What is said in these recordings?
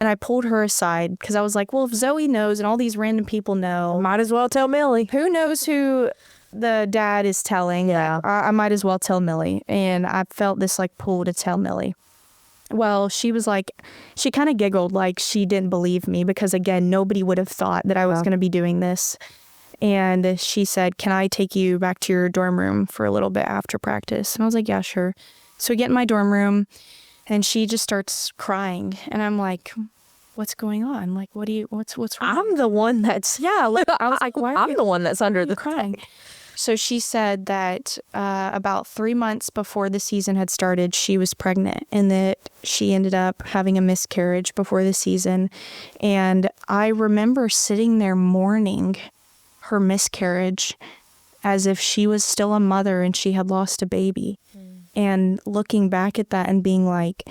And I pulled her aside because I was like, well, if Zoe knows and all these random people know, Might as well tell Millie. who knows who the dad is telling? Yeah. I might as well tell Millie. And I felt this like pull to tell Millie. Well, she was like, she kind of giggled like she didn't believe me because, again, nobody would have thought that I was going to be doing this. And she said, can I take you back to your dorm room for a little bit after practice? And I was like, yeah, sure. So we get in my dorm room and she just starts crying. And I'm like, what's going on? Like, what's wrong? I'm the one that's, I was like, why are I'm you the one that's under the crying? So she said that about 3 months before the season had started, she was pregnant and that she ended up having a miscarriage before the season. And I remember sitting there mourning her miscarriage as if she was still a mother and she had lost a baby. And looking back at that and being like,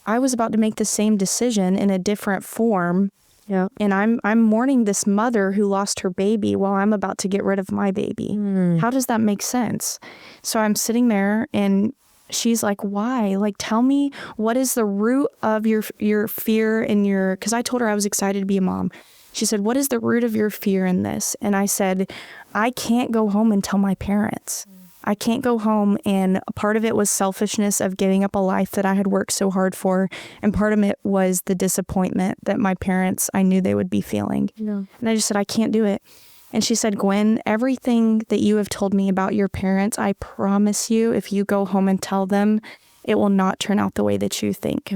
I was about to make the same decision in a different form. Yeah. And I'm mourning this mother who lost her baby while I'm about to get rid of my baby. How does that make sense? So I'm sitting there and she's like, why? Like, tell me, what is the root of your fear and your, because I told her I was excited to be a mom. She said, what is the root of your fear in this? And I said, I can't go home and tell my parents. I can't go home, and part of it was selfishness of giving up a life that I had worked so hard for, and part of it was the disappointment that my parents, I knew they would be feeling. Yeah. And I just said, I can't do it. And she said, Gwen, everything that you have told me about your parents, I promise you, if you go home and tell them, it will not turn out the way that you think.